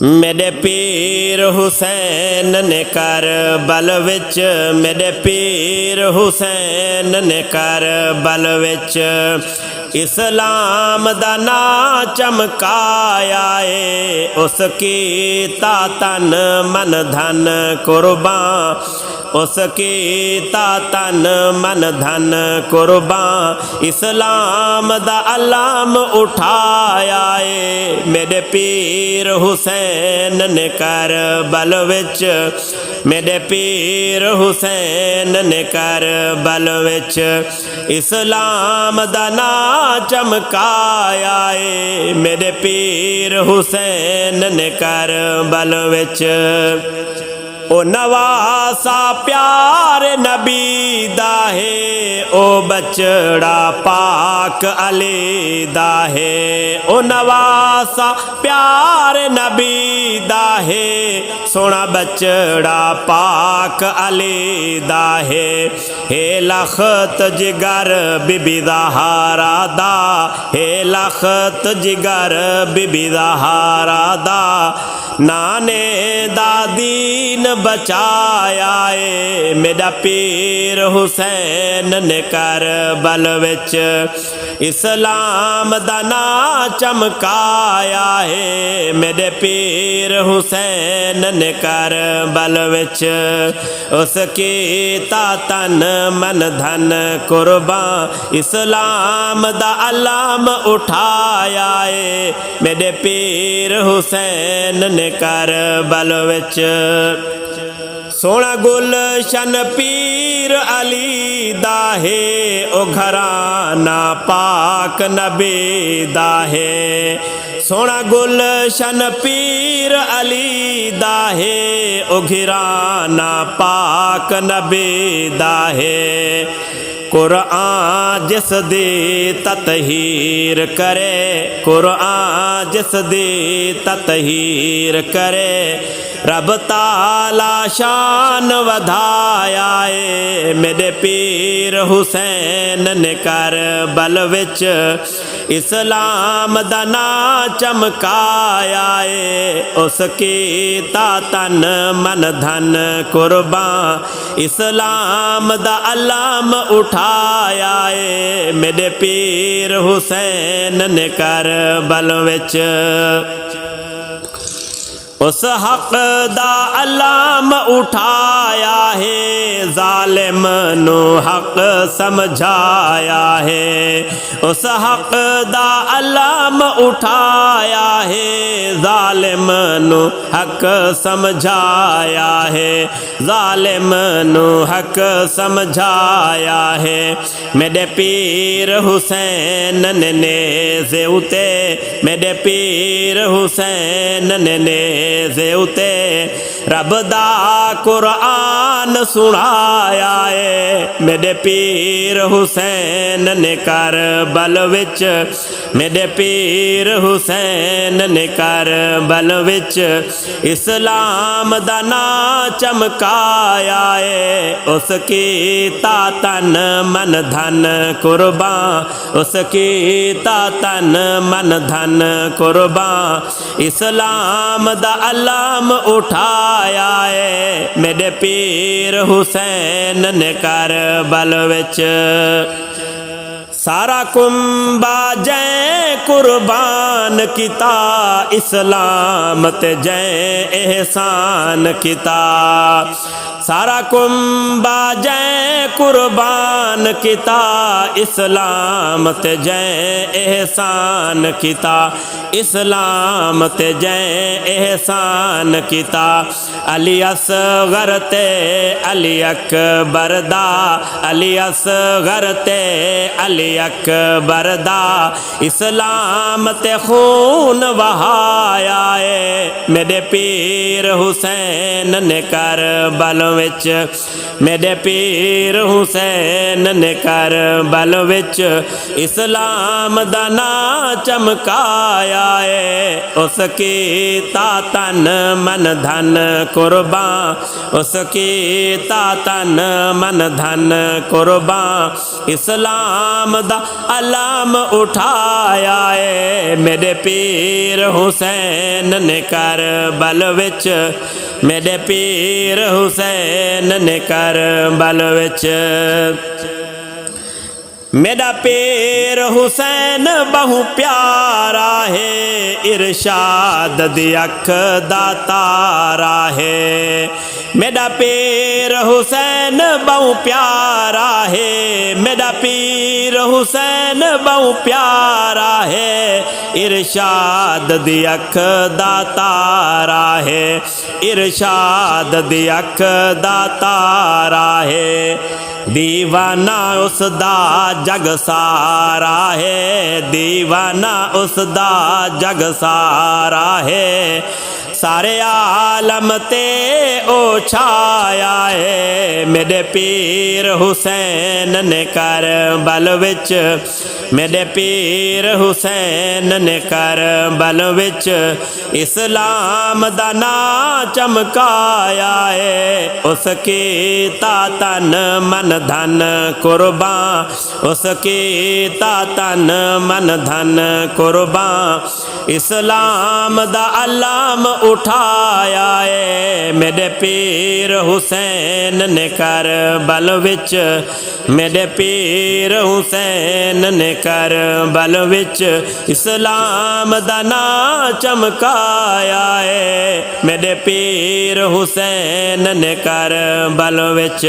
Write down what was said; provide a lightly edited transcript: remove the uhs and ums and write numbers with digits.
मेरे पीर हुसैन ने करबल विच, मेरे पीर हुसैन ने करबल विच इस्लाम दा ना चमकाया है। उसकी तन मन धन कुर्बान, उसकी तन मन धन कुर्बान इस्लाम दा अलाम उठाया है। मेरे पीर हुसैन ने करबल विच, मेरे पीर हुसैन ने करबल विच इस्लाम दा ना चमकाया है। मेरे पीर हुसैन ने करबल विच ओ नवासा प्यार नबी दा है, ओ बचड़ा पाक अली दा है। ओ नवासा प्यार नबी दा है, सोना बचड़ा पाक अली दा है लखत जिगर बीबी ज़हरा दा, हे लखत जिगर बीबी ज़हरा दा नाने दादीन बचाया है। मेरा पीर हुसैन ने करबल विच इस्लाम दा ना चमकाया है। मेरे पीर हुसैन ने करबल विच उसकी तन मन धन कुर्बान इस्लाम दा अलाम उठाया है। मेरे पीर हुसैन ने करबल विच सोना गुलशन पीर अली दा है, ओ घराना पाक नबी दा है। सोना गुलशन पीर अली दा है, ओ घराना पाक नबी दा है। कुरआन जिस दी ततहीर करे, कुरआन जिस दी ततहीर करे रब ताला शान वधाया है। मेरे पीर हुसैन ने करबल विच इस्लाम दा ना चमकाया है। उसकी तन मन धन कुर्बान इस्लाम दा अलाम उठाया है। मेरे पीर हुसैन ने करबल विच उस हक दा अलाम उठाया है, जालिम नु हक समझाया है। उस हक दा अलाम उठाया है, जालिम नु हक समझाया है। जालिम नु हक समझाया है। मेरे पीर हुसैन ने नेज़े उते, मेरे पीर हुसैन ने उते रब दा कुरआन सुनाया है। मेरे पीर हुसैन ने करबल विच, मेरे पीर हुसैन ने करबल विच इस्लाम दा ना चमकाया है। उसकी तन मन धन कुर्बान, उसकी तन मन धन कुर्बान इस्लाम दा अलाम उठाया है। मेरे पीर हुसैन ने करबल विच सारा कुंबा जै कुर्बान किता, इस्लाम ते जै एहसान किता। सारा कुंबा जै कुर्बान किता, इस्लाम ते जै एहसान किता। इस्लाम ते जै एहसान किता। अली असगर ते अली अकबर दा, अली असगर ते अली अकबर दा इस्लाम ते खून बहाया है। मेरे पीर हुसैन ने करबल विच, मेरे पीर हुसैन ने करबल विच इस्लाम दा ना चमकाया है। उसकी तन मन धन कुर्बान, उसकी तन मन धन कुर्बान इस्लाम दा अलाम उठाया है। मेरे पीर हुसैन ने कर करबल विच मेरे पीर हुसैन ने करबल विच मेरा पीर हुसैन बहु प्यारा है इरशाद दी अख दा तारा है मेरा पीर हुसैन बहु प्यारा है मेरा पीर हुसैन बहु प्यारा है इरशाद दी अख दा तारा है इरशाद दी अख दा तारा है दीवाना उसदा जग सारा है दीवाना उसदा जग सारा है सारे आलम ते ओ छाया है मेरे पीर हुसैन ने करबल विच मेरे पीर हुसैन ने करबल विच इस्लाम दा नां चमकाया है उसकी ता तन मन धन कुर्बान उसकी ता तन मन धन कुर्बान इस्लाम दा अलाम उठाया है मेरे पीर हुसैन ने करबल विच मेरे पीर हुसैन ने करबल विच इस्लाम दा नां चमकाया है मेरे पीर हुसैन ने करबल विच।